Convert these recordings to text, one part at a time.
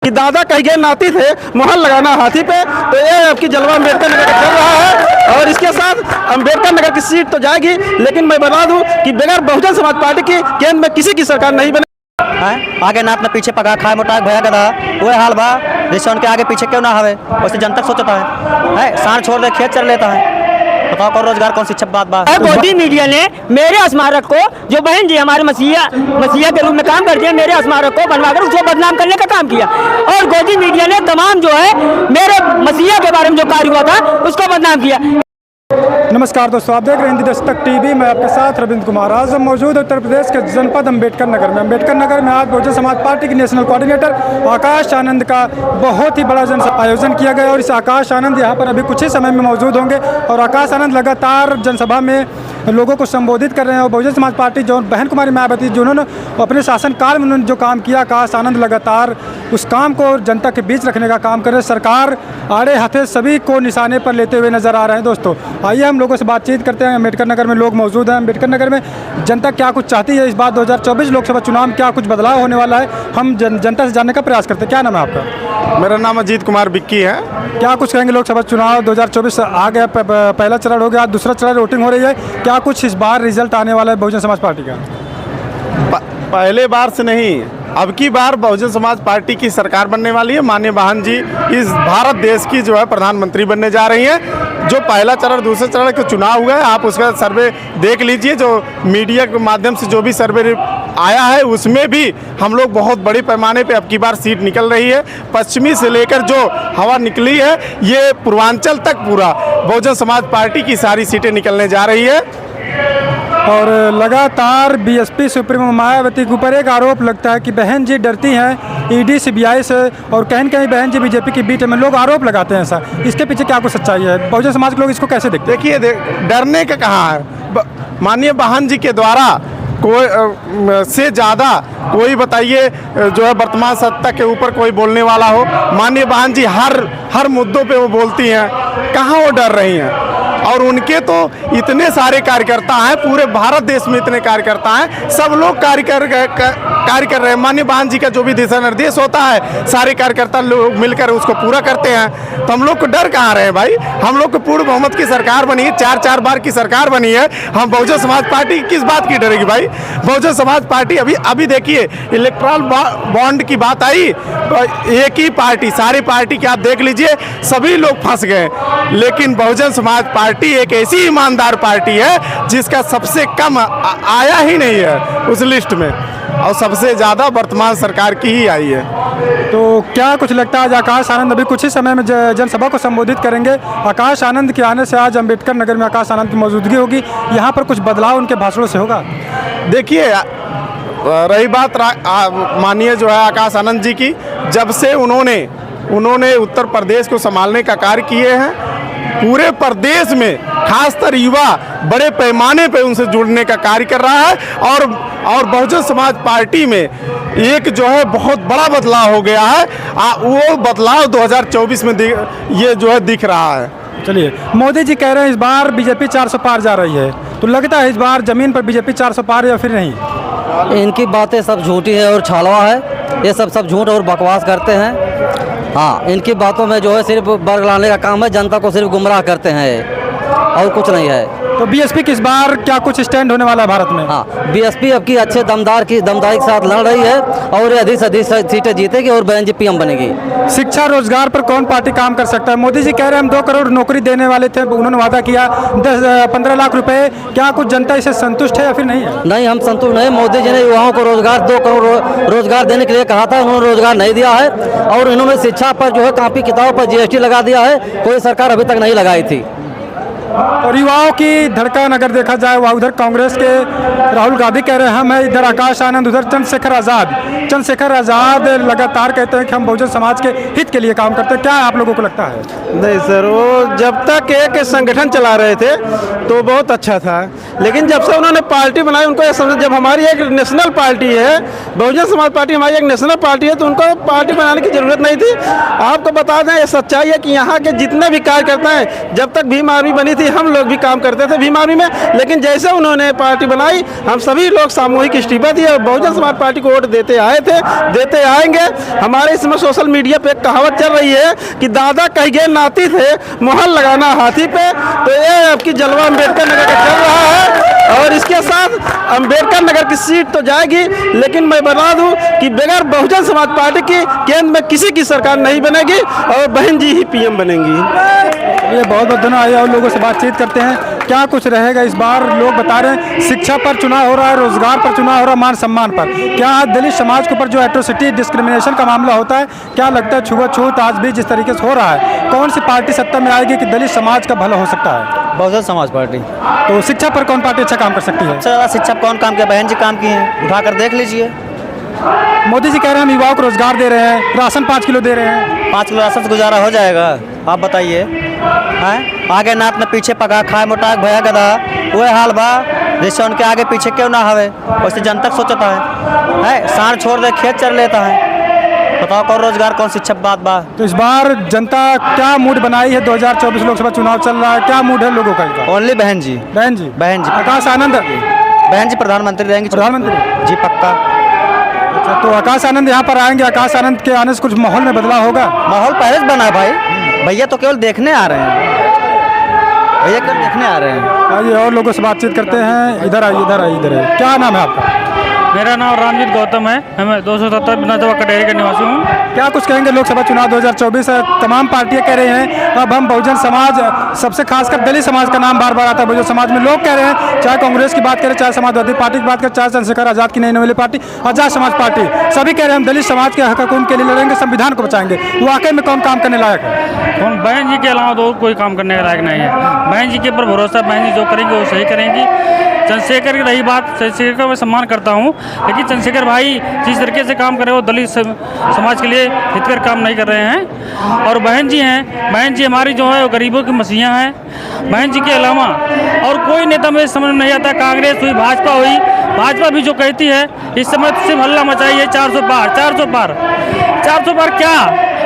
कि दादा कह गए नाती थे मोहर लगाना हाथी पे। तो ये आपकी जलवा अम्बेडकर नगर का चल रहा है और इसके साथ अम्बेडकर नगर की सीट तो जाएगी, लेकिन मैं बता दूं कि बगैर बहुजन समाज पार्टी की केंद्र में किसी की सरकार नहीं बने। आगे ना अपने पीछे पका खाए मोटा भैया गदा वो हाल बा, जैसे उनके आगे पीछे क्यों ना हवे वैसे जनता सोचता है सांड छोड़ दे खेत चल लेता है। बताओ कौन रोजगार कौन शिक्षा बात बात। मोदी मीडिया ने मेरे स्मारक को, जो बहन जी हमारे मसीहा के रूप में काम करते हैं, मेरे स्मारक को बनवाकर उसको बदनाम करने का काम किया। और गोदी मीडिया ने तमाम जो है मेरे मसीहा के बारे में जो कार्य हुआ था उसको बदनाम किया। नमस्कार दोस्तों, आप देख रहे हैं हिंदी दस्तक टीवी। मैं आपके साथ रविंद्र कुमार। आज हम मौजूद है उत्तर प्रदेश के जनपद अम्बेडकर नगर में। अम्बेडकर नगर में आज बहुजन समाज पार्टी के नेशनल कोऑर्डिनेटर आकाश आनंद का बहुत ही बड़ा आयोजन किया गया और इस आकाश आनंद यहाँ पर अभी कुछ ही समय में मौजूद होंगे। और आकाश आनंद लगातार जनसभा में लोगों को संबोधित कर रहे हैं। और बहुजन समाज पार्टी जो बहन कुमारी मायावती जिन्होंने अपने शासनकाल में उन्होंने जो काम किया, आकाश आनंद लगातार उस काम को जनता के बीच रखने का काम कर रहे हैं। सरकार आड़े हाथे सभी को निशाने पर लेते हुए नजर आ रहे हैं। दोस्तों आइए हम लोगों से बातचीत करते हैं। अम्बेडकर नगर में लोग मौजूद हैं। अम्बेडकर नगर में जनता क्या कुछ चाहती है, इस बार 2024 लोकसभा चुनाव में क्या कुछ बदलाव होने वाला है, हम जनता से जानने का प्रयास करते हैं। क्या नाम है आपका? मेरा नाम अजीत कुमार बिक्की है। क्या कुछ कहेंगे? लोकसभा चुनाव 2024 आ गया, पहला चरण हो गया, दूसरा चरण वोटिंग हो रही है, क्या कुछ इस बार रिजल्ट आने वाला है बहुजन समाज पार्टी का? पहले बार से नहीं, अब की बार बहुजन समाज पार्टी की सरकार बनने वाली है। माननीय बहन जी इस भारत देश की जो है प्रधानमंत्री बनने जा रही हैं। जो पहला चरण दूसरे चरण के चुनाव हुआ है, आप उसका सर्वे देख लीजिए। जो मीडिया के माध्यम से जो भी सर्वे आया है उसमें भी हम लोग बहुत बड़े पैमाने पे अब की बार सीट निकल रही है। पश्चिमी से लेकर जो हवा निकली है, ये पूर्वांचल तक पूरा बहुजन समाज पार्टी की सारी सीटें निकलने जा रही है। और लगातार बीएसपी सुप्रीमो मायावती के ऊपर एक आरोप लगता है कि बहन जी डरती हैं ईडी सीबीआई से, और कहीं कहीं बहन जी बीजेपी की बीट में लोग आरोप लगाते हैं ऐसा। इसके पीछे क्या कुछ सच्चाई है? बहुजन समाज के लोग इसको कैसे देखते हैं? देखिए डरने का कहाँ है। माननीय बहन जी के द्वारा कोई से ज़्यादा कोई बताइए जो है वर्तमान सत्ता के ऊपर कोई बोलने वाला हो। माननीय बहन जी हर मुद्दों पे वो बोलती हैं, कहाँ वो डर रही हैं। और उनके तो इतने सारे कार्यकर्ता हैं, पूरे भारत देश में इतने कार्यकर्ता हैं, सब लोग कार्य कर रहे हैं। माननीय बहन जी का जो भी दिशा निर्देश होता है, सारे कार्यकर्ता लोग मिलकर उसको पूरा करते हैं। तो हम लोग को डर कहाँ रहे भाई? हम लोग को पूर्ण बहुमत की सरकार बनी है, 4 बार की सरकार बनी है। हम बहुजन समाज पार्टी किस बात की डरेगी भाई? बहुजन समाज पार्टी अभी देखिए इलेक्ट्रल बॉन्ड की बात आई तो एक ही पार्टी, सारी पार्टी की आप देख लीजिए, सभी लोग फंस गए। लेकिन बहुजन समाज पार्टी एक ऐसी ईमानदार पार्टी है जिसका सबसे कम आया ही नहीं है उस लिस्ट में, और सबसे ज़्यादा वर्तमान सरकार की ही आई है। तो क्या कुछ लगता है आज आकाश आनंद अभी कुछ ही समय में जनसभा को संबोधित करेंगे? आकाश आनंद के आने से आज अम्बेडकर नगर में आकाश आनंद की मौजूदगी होगी, यहाँ पर कुछ बदलाव उनके भाषणों से होगा? देखिए रही बात माननीय जो है आकाश आनंद जी की, जब से उन्होंने उत्तर प्रदेश को संभालने का कार्य किए हैं, पूरे प्रदेश में खासकर युवा बड़े पैमाने पे उनसे जुड़ने का कार्य कर रहा है। और बहुजन समाज पार्टी में एक जो है बहुत बड़ा बदलाव हो गया है। वो बदलाव 2024 में ये जो है दिख रहा है। चलिए, मोदी जी कह रहे हैं इस बार बीजेपी 400 पार जा रही है, तो लगता है इस बार जमीन पर बीजेपी 400 पार या फिर नहीं? इनकी बातें सब झूठी है और छालवा है, ये सब झूठ और बकवास करते हैं। हाँ, इनकी बातों में जो है सिर्फ बरगलाने का काम है, जनता को सिर्फ गुमराह करते हैं और कुछ नहीं है। तो बीएसपी किस बार क्या कुछ स्टैंड होने वाला है भारत में? हाँ, बीएसपी अब की अच्छे दमदारी के साथ लड़ रही है और ये अधिक से अधिक सीटें जीतेगी और बहन जी पीएम बनेगी। शिक्षा रोजगार पर कौन पार्टी काम कर सकता है? मोदी जी कह रहे हैं हम 2 करोड़ नौकरी देने वाले थे, उन्होंने वादा किया 15 लाख रुपए। क्या कुछ जनता इससे संतुष्ट है या फिर नहीं है? नहीं, हम संतुष्ट नहीं। मोदी जी ने युवाओं को 2 करोड़ रोजगार देने के लिए कहा था, उन्होंने रोजगार नहीं दिया है। और इन्होंने शिक्षा पर जो है कॉपी किताबों पर जीएसटी लगा दिया है, कोई सरकार अभी तक नहीं लगाई थी। और युवाओं की धड़कन अगर देखा जाए, वह उधर कांग्रेस के राहुल गांधी कह रहे हैं हम है, इधर आकाश आनंद, उधर चंद्रशेखर आज़ाद लगातार कहते हैं कि हम बहुजन समाज के हित के लिए काम करते हैं। क्या आप लोगों को लगता है? नहीं सर, वो जब तक एक संगठन चला रहे थे तो बहुत अच्छा था, लेकिन जब से उन्होंने पार्टी बनाई उनको ये समझ, जब हमारी एक नेशनल पार्टी है, बहुजन समाज पार्टी हमारी एक नेशनल पार्टी है, तो उनको पार्टी बनाने की जरूरत नहीं थी। आपको बता दें, ये सच्चाई है कि यहाँ के जितने भी कार्यकर्ता हैं, जब तक भीम आर्मी बनी थी, हम लोग भी काम करते थे भीम आर्मी में, लेकिन जैसे उन्होंने पार्टी बनाई हम सभी लोग सामूहिक इस्तीफा दिए और बहुजन समाज पार्टी को वोट देते आए थे, देते आएंगे। हमारे इसमें सोशल मीडिया पे एक कहावत चल रही है कि दादा कह गए नाती थे मोहर लगाना हाथी पे, तो ये आपकी जलवा अम्बेडकर नगर का चल रहा है। और इसके साथ अम्बेडकर नगर की सीट तो जाएगी, लेकिन मैं बता दूं कि बगैर बहुजन समाज पार्टी की केंद्र में किसी की सरकार नहीं बनेगी और बहन जी ही पीएम बनेंगी। ये बहुत बहुत धन्यवाद। और लोगों से बातचीत करते हैं क्या कुछ रहेगा इस बार। लोग बता रहे हैं शिक्षा पर चुनाव हो रहा है, रोजगार पर चुनाव हो रहा है, मान सम्मान पर। क्या दलित समाज के ऊपर जो एट्रोसिटी डिस्क्रिमिनेशन का मामला होता है, क्या लगता है छुआछूत आज भी जिस तरीके से हो रहा है, कौन सी पार्टी सत्ता में आएगी कि दलित समाज का भला हो सकता है? बहुजन समाज पार्टी। तो शिक्षा पर कौन पार्टी अच्छा काम कर सकती है? सबसे ज़्यादा शिक्षा पर कौन काम किया? बहन जी काम की हैं, उठाकर देख लीजिए। मोदी जी कह रहे हैं हम युवाओं को रोजगार दे रहे हैं, राशन 5 किलो दे रहे हैं। 5 किलो राशन से गुजारा हो जाएगा? आप बताइए। हैं आगे नात में पीछे पका खाए मोटा भया गधा वह हाल बा, जैसे उनके आगे पीछे क्यों ना हवे, वैसे जनता सोचता है सांड छोड़ दे खेत चर लेता है। बताओ कौन रोजगार कौन शिक्षा बात बा। तो इस बार जनता क्या मूड बनाई है? 2024 लोकसभा चुनाव चल रहा है, क्या मूड है लोगों का? ओनली बहन जी। बहन जी, बहन जी। आकाश आनंद बहन जी प्रधानमंत्री रहेंगी। प्रधानमंत्री जी पक्का। अच्छा, तो आकाश आनंद यहाँ पर आएंगे। आकाश आनंद के आने से कुछ माहौल में बदलाव होगा? माहौल पहले से बना है भाई, भैया तो केवल देखने आ रहे हैं, भैया केवल देखने आ रहे हैं। आइए और लोगों से बातचीत करते हैं। इधर आइए, इधर आइए, इधर आइए। क्या नाम है आपका? मेरा नाम रणजीत गौतम है, मैं 270 विधानसभा कटेरी का निवासी हूँ। क्या कुछ कहेंगे? लोकसभा चुनाव 2024 है, तमाम पार्टियां कह रहे हैं अब हम बहुजन समाज, सबसे खासकर दलित समाज का नाम बार बार आता है बहुजन समाज में। लोग कह रहे हैं चाहे कांग्रेस की बात करें, चाहे समाजवादी पार्टी की बात करें, चाहे चंद्रशेखर आजाद की नई नवेली पार्टी आजाद समाज पार्टी, सभी कह रहे हैं हम दलित समाज के हक हुकूक के लिए लड़ेंगे, संविधान को बचाएंगे। वाकई में कौन काम करने लायक है? कौन? बहन जी के अलावा तो और कोई काम करने के लायक नहीं है। बहन जी के ऊपर भरोसा, बहन जी जो करेंगे वो सही करेंगी। चंद्रशेखर की रही बात, चंद्रशेखर का मैं सम्मान करता हूँ, लेकिन चंद्रशेखर भाई जिस तरीके से काम कर रहे हैं वो दलित समाज के लिए हितकर काम नहीं कर रहे हैं। और बहन जी हैं, बहन जी हमारी जो है वो गरीबों की मसीहा हैं। बहन जी के अलावा और कोई नेता मुझे समझ में नहीं आता। कांग्रेस हुई, भाजपा हुई, भाजपा भी जो कहती है इस समय सिर्फ हल्ला मचाइए 400 पार 400 पार 400 पार क्या,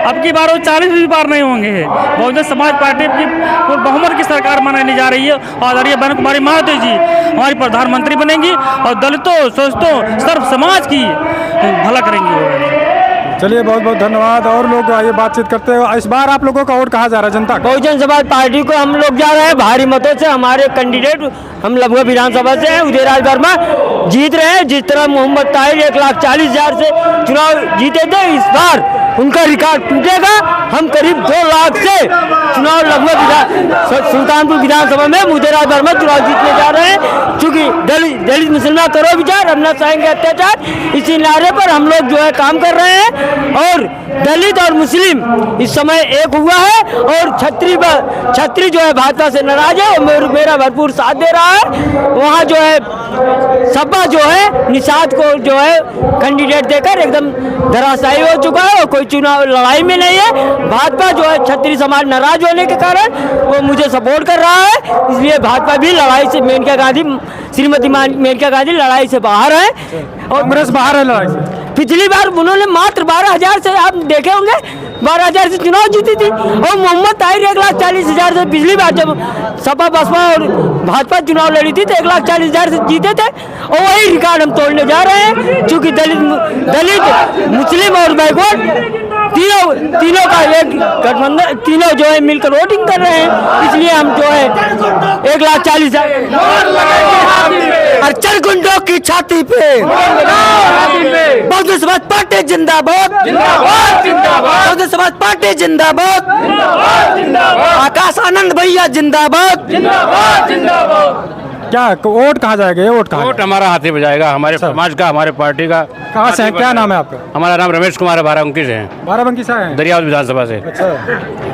अब की बार वो 40 भी पार नहीं होंगे। बहुजन समाज पार्टी की बहुमत की सरकार बनाने जा रही है और आदरणीय बहन कुमारी महतो जी हमारी प्रधानमंत्री बनेंगी और दलितों, शोषितों, सर्व समाज की भला करेंगी वो। चलिए बहुत बहुत धन्यवाद। और लोग आइए बातचीत करते हैं। इस बार आप लोगों का वोट कहाँ जा रहा है? जनता का? बहुजन समाज पार्टी को हम लोग जा रहे हैं भारी मतों से। हमारे कैंडिडेट हम लभुआ विधानसभा से हैं, उदयराज वर्मा जीत रहे हैं। जिस तरह मोहम्मद ताहिर 1,40,000 से चुनाव जीते थे, इस बार उनका रिकॉर्ड टूटेगा। हम करीब 2 लाख से चुनाव लभुआ सुल्तानपुर विधानसभा में उदयराज वर्मा चुनाव जीतने जा रहे हैं। चूँकि दलित मुसलमान करो विचार, हम न चाहेंगे अत्याचार, इसी नारे पर हम लोग जो है काम कर रहे हैं। और दलित और मुस्लिम इस समय एक हुआ है और छत्री जो है भाजपा से नाराज है और मेरा भरपूर साथ दे रहा है। वहाँ जो है सपा जो है निषाद को जो है कैंडिडेट देकर एकदम धराशायी हो चुका है और कोई चुनाव लड़ाई में नहीं है। भाजपा जो है छत्री समाज नाराज होने के कारण वो मुझे सपोर्ट कर रहा है, इसलिए भाजपा भी लड़ाई से मेनका गांधी, श्रीमती मेनका गांधी लड़ाई से बाहर है और कांग्रेस बाहर है लड़ाई से। पिछली बार उन्होंने मात्र 12,000 से, आप देखे होंगे 12,000 से चुनाव जीती थी और मोहम्मद ताहिर 1,40,000 से पिछली बार जब सपा बसपा और भाजपा चुनाव लड़ी थी तो 1,40,000 से जीते थे और वही रिकॉर्ड हम तोड़ने जा रहे हैं। क्योंकि दलित मुस्लिम और बैकवर्ड तीनों का एक गठबंधन, तीनों जो है मिलकर वोटिंग कर रहे हैं, इसलिए हम जो है 1,40,000 अर्चन गुंडों की छाती पे बहुजन समाज पार्टी जिंदाबाद, बहुजन समाज पार्टी जिंदाबाद, आकाश आनंद भैया जिंदाबाद। क्या वोट कहाँ जाएगा? ये वोट कहाँ? वोट हमारा हाथी बजाएगा, हमारे समाज का, हमारे पार्टी का। कहाँ से है? क्या नाम है आपका? हमारा नाम रमेश कुमार है, बाराबंकी से हैं, बाराबंकी से हैं? दरियावत विधानसभा से। अच्छा,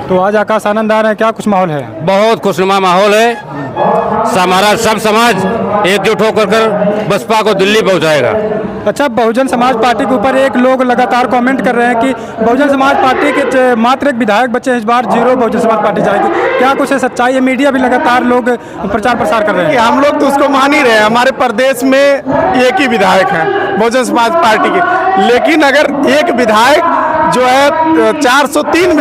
तो आज आकाश आनंद आ रहे हैं, क्या कुछ माहौल है? बहुत खुशनुमा माहौल है। हमारा सब समाज एकजुट होकर बसपा को दिल्ली पहुंचाएगा। अच्छा, बहुजन समाज पार्टी के ऊपर एक लोग लगातार कमेंट कर रहे हैं कि बहुजन समाज पार्टी के मात्र एक विधायक बचे हैं, इस बार 0 बहुजन समाज पार्टी जाएगी। क्या कुछ है सच्चाई? है मीडिया भी लगातार लोग प्रचार प्रसार कर रहे हैं। हम लोग तो उसको मान ही रहे हैं। हमारे प्रदेश में एक ही विधायक हैं बहुजन समाज पार्टी के, लेकिन अगर एक विधायक जो है 403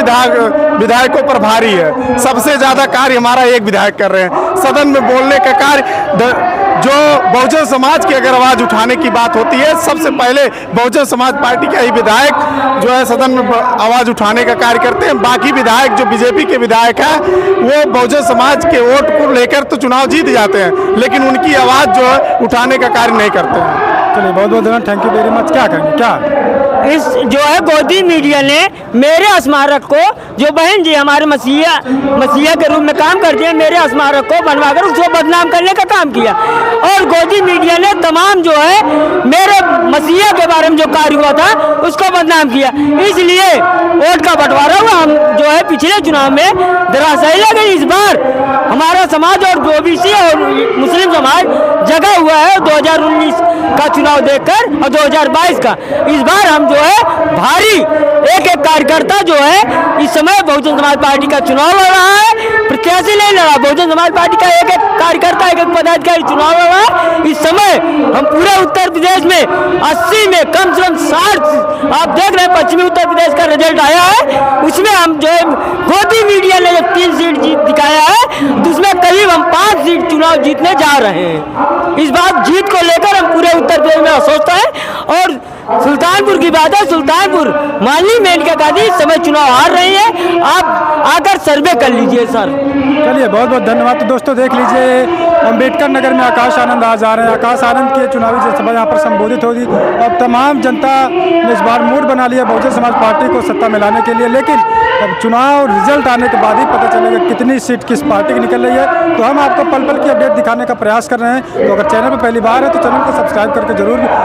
विधायकों पर भारी है। सबसे ज़्यादा कार्य हमारा एक विधायक कर रहे हैं। सदन में बोलने का कार्य जो बहुजन समाज की अगर आवाज़ उठाने की बात होती है, सबसे पहले बहुजन समाज पार्टी के ही विधायक जो है सदन में आवाज़ उठाने का कार्य करते हैं। बाकी विधायक जो बीजेपी के विधायक हैं वो बहुजन समाज के वोट को लेकर तो चुनाव जीत जाते हैं, लेकिन उनकी आवाज़ जो है उठाने का कार्य नहीं करते हैं। चलिए बहुत बहुत धन्यवाद, थैंक यू वेरी मच। क्या कहेंगे, क्या इस जो है गोदी मीडिया ने मेरे स्मारक को, जो बहन जी हमारे मसीहा के रूप में काम करते हैं, मेरे स्मारक को बनवाकर उसको बदनाम करने का काम किया। और गोदी मीडिया ने तमाम जो है मेरे मसीहा के बारे में जो कार्य हुआ था उसको बदनाम किया। इसलिए वोट का बंटवारा हुआ। हम जो है पिछले चुनाव में धराशायी लगे। इस बार हमारा समाज और ओबीसी और मुस्लिम समाज जगा हुआ है 2019 का चुनाव देखकर और 2022 का। इस बार हम जो है भारी एक कार्यकर्ता जो है इस समय बहुजन समाज पार्टी का चुनाव लड़ रहा है। प्रत्याशी नहीं लड़ा, बहुजन समाज पार्टी का एक कार्यकर्ता, एक पदाधिकारी चुनाव लड़ रहा है। इस समय हम पूरे उत्तर प्रदेश में 80 में कम से कम 60, आप देख रहे हैं पश्चिमी उत्तर प्रदेश का रिजल्ट आया है, उसमें हम जो है गोदी मीडिया ने जो 3 सीट जीत दिखाया है, उसमें करीब हम 5 सीट चुनाव जीतने जा रहे हैं। इस बात जीत को लेकर हम पूरे उत्तर प्रदेश में आश्वस्त हैं। और सुल्तानपुर की बात है, सुल्तानपुर माननीय मेनका गांधी इस समय चुनाव हार रही है। आप आकर सर्वे कर लीजिए सर। चलिए बहुत बहुत धन्यवाद। तो दोस्तों देख लीजिए, अम्बेडकर नगर में आकाश आनंद आज आ रहे हैं। आकाश आनंद की चुनावी जनसभा यहाँ पर संबोधित होगी और तमाम जनता ने इस बार मूड बना लिया बहुजन समाज पार्टी को सत्ता में लाने के लिए। लेकिन अब चुनाव रिजल्ट आने के बाद ही पता चलेगा कितनी सीट किस पार्टी की निकल रही है। तो हम आपको पल पल की अपडेट दिखाने का प्रयास कर रहे हैं। तो अगर चैनल पर पहली बार है तो चैनल को सब्सक्राइब करके जरूर